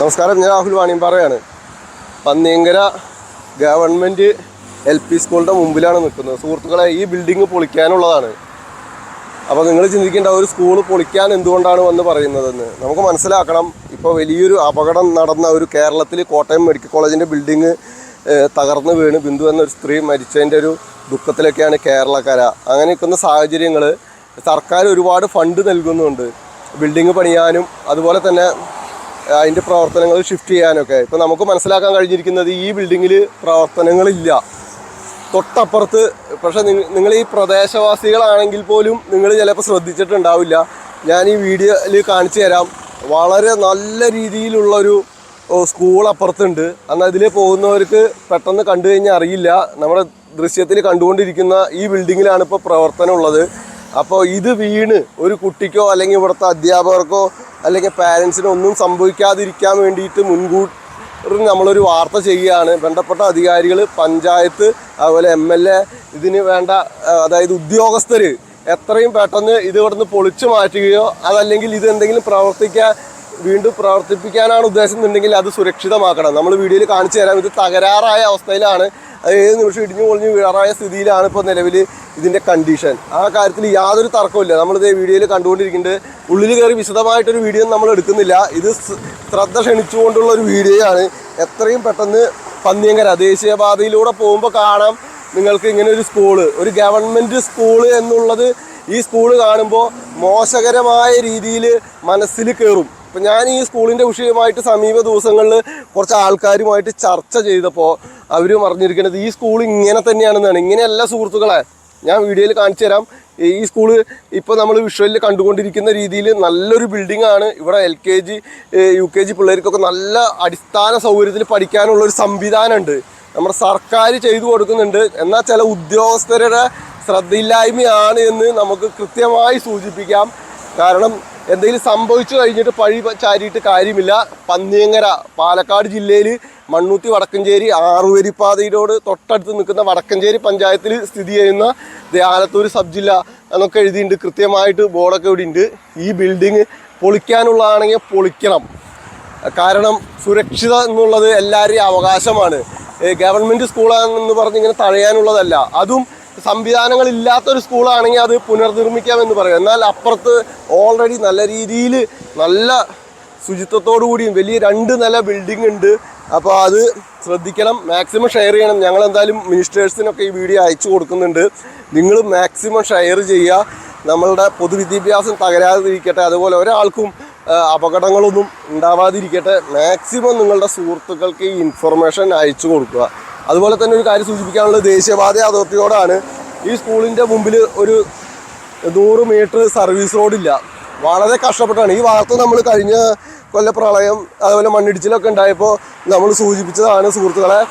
നമസ്കാരം, ഞാൻ Rahul വാണിയമ്പാറയാണ്. Panniyankara government LP സ്കൂളിൻ്റെ മുമ്പിലാണ് നിൽക്കുന്നത്. സുഹൃത്തുക്കളെ, ഈ ബിൽഡിങ് പൊളിക്കാനുള്ളതാണ്. അപ്പോൾ നിങ്ങൾ ചിന്തിക്കേണ്ട, ഒരു സ്കൂൾ പൊളിക്കാൻ എന്തുകൊണ്ടാണ് വന്ന് പറയുന്നതെന്ന് നമുക്ക് മനസ്സിലാക്കണം. ഇപ്പോൾ വലിയൊരു അപകടം നടന്ന ഒരു കേരളത്തിൽ കോട്ടയം മെഡിക്കൽ കോളേജിൻ്റെ ബിൽഡിങ് തകർന്ന് വീണ് ബിന്ദു എന്നൊരു സ്ത്രീ മരിച്ചതിൻ്റെ ഒരു ദുഃഖത്തിലൊക്കെയാണ് കേരളക്കര. അങ്ങനെ നിൽക്കുന്ന സാഹചര്യങ്ങൾ സർക്കാർ ഒരുപാട് ഫണ്ട് നൽകുന്നുണ്ട് ബിൽഡിങ് പണിയാനും അതുപോലെ തന്നെ അതിൻ്റെ പ്രവർത്തനങ്ങൾ ഷിഫ്റ്റ് ചെയ്യാനൊക്കെ. ഇപ്പോൾ നമുക്ക് മനസ്സിലാക്കാൻ കഴിഞ്ഞിരിക്കുന്നത് ഈ ബിൽഡിങ്ങിൽ പ്രവർത്തനങ്ങളില്ല, തൊട്ടപ്പുറത്ത്. പക്ഷേ നിങ്ങൾ ഈ പ്രദേശവാസികളാണെങ്കിൽ പോലും നിങ്ങൾ ചിലപ്പോൾ ശ്രദ്ധിച്ചിട്ടുണ്ടാവില്ല. ഞാൻ ഈ വീഡിയോയിൽ കാണിച്ചു തരാം. വളരെ നല്ല രീതിയിലുള്ളൊരു സ്കൂൾ അപ്പുറത്തുണ്ട്. എന്നാൽ ഇതിൽ പോകുന്നവർക്ക് പെട്ടെന്ന് കണ്ടു കഴിഞ്ഞാൽ അറിയില്ല. നമ്മുടെ ദൃശ്യത്തിൽ കണ്ടുകൊണ്ടിരിക്കുന്ന ഈ ബിൽഡിങ്ങിലാണ് ഇപ്പോൾ പ്രവർത്തനം ഉള്ളത്. അപ്പോൾ ഇത് വീണ് ഒരു കുട്ടിക്കോ അല്ലെങ്കിൽ ഇവിടുത്തെ അധ്യാപകർക്കോ അല്ലെങ്കിൽ പാരൻസിനോ ഒന്നും സംഭവിക്കാതിരിക്കാൻ വേണ്ടിയിട്ട് മുൻകൂട്ടി നമ്മളൊരു വാർത്ത ചെയ്യുകയാണ്. ബന്ധപ്പെട്ട അധികാരികൾ, പഞ്ചായത്ത്, അതുപോലെ MLA, ഇതിന് വേണ്ട അതായത് ഉദ്യോഗസ്ഥർ എത്രയും പെട്ടെന്ന് ഇത് ഇവിടുന്ന് പൊളിച്ചു മാറ്റുകയോ അതല്ലെങ്കിൽ ഇത് എന്തെങ്കിലും വീണ്ടും പ്രവർത്തിപ്പിക്കാനാണ് ഉദ്ദേശം എന്നുണ്ടെങ്കിൽ അത് സുരക്ഷിതമാക്കണം. നമ്മൾ വീഡിയോയിൽ കാണിച്ചു തരാം. ഇത് തകരാറായ അവസ്ഥയിലാണ്, അത് ഏത് നിമിഷം ഇടിഞ്ഞു പൊളിഞ്ഞ് വീഴാറായ സ്ഥിതിയിലാണ് ഇപ്പോൾ നിലവിൽ ഇതിൻ്റെ കണ്ടീഷൻ. ആ കാര്യത്തിൽ യാതൊരു തർക്കമില്ല. നമ്മളിത് വീഡിയോയിൽ കണ്ടുകൊണ്ടിരിക്കുന്നുണ്ട്. ഉള്ളിൽ കയറി വിശദമായിട്ടൊരു വീഡിയോ നമ്മൾ എടുക്കുന്നില്ല. ഇത് ശ്രദ്ധ ക്ഷണിച്ചുകൊണ്ടുള്ള ഒരു വീഡിയോയാണ്. എത്രയും പെട്ടെന്ന് പന്നിയങ്കര ദേശീയപാതയിലൂടെ പോകുമ്പോൾ കാണാം നിങ്ങൾക്ക് ഇങ്ങനെ ഒരു സ്കൂള്, ഒരു ഗവൺമെൻറ് സ്കൂള് എന്നുള്ളത് ഈ സ്കൂള് കാണുമ്പോൾ മോശകരമായ രീതിയിൽ മനസ്സിൽ കയറും. ഇപ്പം ഞാൻ ഈ സ്കൂളിൻ്റെ വിഷയമായിട്ട് സമീപ ദിവസങ്ങളിൽ കുറച്ച് ആൾക്കാരുമായിട്ട് ചർച്ച ചെയ്തപ്പോൾ അവർ പറഞ്ഞിരിക്കുന്നത് ഈ സ്കൂൾ ഇങ്ങനെ തന്നെയാണെന്നാണ്. ഇങ്ങനെയല്ല സുഹൃത്തുക്കളെ, ഞാൻ വീഡിയോയിൽ കാണിച്ചു തരാം. ഈ സ്കൂള് ഇപ്പോൾ നമ്മൾ വിഷ്വലിൽ കണ്ടുകൊണ്ടിരിക്കുന്ന രീതിയിൽ നല്ലൊരു ബിൽഡിംഗ് ആണ്. ഇവിടെ LKG UKG പിള്ളേർക്കൊക്കെ നല്ല അടിസ്ഥാന സൗകര്യത്തിൽ പഠിക്കാനുള്ളൊരു സംവിധാനമുണ്ട്. നമ്മുടെ സർക്കാർ ചെയ്തു കൊടുക്കുന്നുണ്ട്. എന്നാൽ ചില ഉദ്യോഗസ്ഥരുടെ ശ്രദ്ധയില്ലായ്മയാണ് എന്ന് നമുക്ക് കൃത്യമായി സൂചിപ്പിക്കാം. കാരണം എന്തെങ്കിലും സംഭവിച്ചു കഴിഞ്ഞിട്ട് പഴി ചാരിയിട്ട് കാര്യമില്ല. പന്നിയങ്കര പാലക്കാട് ജില്ലയിൽ മണ്ണൂത്തി വടക്കഞ്ചേരി ആറുവരിപ്പാതയിലോട് തൊട്ടടുത്ത് നിൽക്കുന്ന വടക്കഞ്ചേരി പഞ്ചായത്തിൽ സ്ഥിതി ചെയ്യുന്ന ആലത്തൂർ സബ് ജില്ല എന്നൊക്കെ എഴുതിയിട്ടുണ്ട്. കൃത്യമായിട്ട് ബോർഡൊക്കെ ഇവിടെ ഉണ്ട്. ഈ ബിൽഡിങ് പൊളിക്കാനുള്ളതാണെങ്കിൽ പൊളിക്കണം. കാരണം സുരക്ഷിത എന്നുള്ളത് എല്ലാവരുടെയും അവകാശമാണ്. ഗവൺമെൻറ് സ്കൂളാണെന്ന് പറഞ്ഞ് ഇങ്ങനെ തഴയാനുള്ളതല്ല. അതും സംവിധാനങ്ങളില്ലാത്തൊരു സ്കൂളാണെങ്കിൽ അത് പുനർനിർമ്മിക്കാമെന്ന് പറയും. എന്നാൽ അപ്പുറത്ത് ഓൾറെഡി നല്ല രീതിയിൽ നല്ല ശുചിത്വത്തോടു കൂടിയും വലിയ 2 നില ബിൽഡിംഗ് ഉണ്ട്. അപ്പോൾ അത് ശ്രദ്ധിക്കണം, മാക്സിമം ഷെയർ ചെയ്യണം. ഞങ്ങൾ എന്തായാലും മിനിസ്റ്റേഴ്സിനൊക്കെ ഈ വീഡിയോ അയച്ചു കൊടുക്കുന്നുണ്ട്. നിങ്ങൾ മാക്സിമം ഷെയർ ചെയ്യുക. നമ്മളുടെ പൊതുവിദ്യാഭ്യാസം തകരാതിരിക്കട്ടെ, അതുപോലെ ഒരാൾക്കും അപകടങ്ങളൊന്നും ഉണ്ടാവാതിരിക്കട്ടെ. മാക്സിമം നിങ്ങളുടെ സുഹൃത്തുക്കൾക്ക് ഈ ഇൻഫർമേഷൻ അയച്ചു കൊടുക്കുക. അതുപോലെ തന്നെ ഒരു കാര്യം സൂചിപ്പിക്കാനുള്ളത് ദേശീയപാത അതോറിറ്റിയോടാണ്. ഈ സ്കൂളിൻ്റെ മുമ്പിൽ ഒരു 100 മീറ്റർ സർവീസ് റോഡില്ല. വളരെ കഷ്ടപ്പെട്ടാണ്. ഈ വാർത്ത നമ്മൾ കഴിഞ്ഞ പ്രളയം അതുപോലെ മണ്ണിടിച്ചിലൊക്കെ ഉണ്ടായപ്പോൾ നമ്മൾ സൂചിപ്പിച്ചതാണ് സുഹൃത്തുക്കളെ.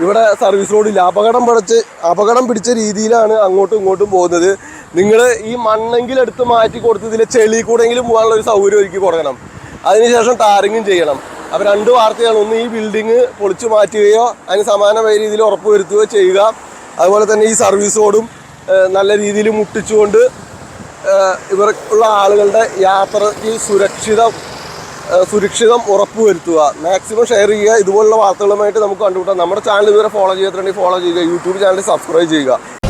ഇവിടെ സർവീസ് റോഡില്ല. അപകടം പിടിച്ച രീതിയിലാണ് അങ്ങോട്ടും ഇങ്ങോട്ടും പോകുന്നത്. നിങ്ങൾ ഈ മണ്ണെങ്കിലും എടുത്ത് മാറ്റി കൊടുത്ത് ഇതിലെ ചെളി കൂടെങ്കിലും പോകാനുള്ള ഒരു സൗകര്യം ഒരുക്കി കൊടുക്കണം. അതിനുശേഷം ടാറിങ്ങും ചെയ്യണം. അപ്പോൾ 2 വാർത്തയാണ്. ഒന്ന്, ഈ ബിൽഡിങ് പൊളിച്ചു മാറ്റുകയോ അതിന് സമാനമായ രീതിയിൽ ഉറപ്പുവരുത്തുകയോ ചെയ്യുക. അതുപോലെ തന്നെ ഈ സർവീസ് റോഡും നല്ല രീതിയിൽ മുട്ടിച്ചുകൊണ്ട് ഇവർക്കുള്ള ആളുകളുടെ യാത്രയ്ക്ക് സുരക്ഷിതം ഉറപ്പുവരുത്തുക. മാക്സിമം ഷെയർ ചെയ്യുക. ഇതുപോലുള്ള വാർത്തകളുമായിട്ട് നമുക്ക് കണ്ടുപിട്ടാം. നമ്മുടെ ചാനൽ ഇതുവരെ ഫോളോ ചെയ്തിട്ടുണ്ടെങ്കിൽ ഫോളോ ചെയ്യുക. യൂട്യൂബ് ചാനൽ സബ്സ്ക്രൈബ് ചെയ്യുക.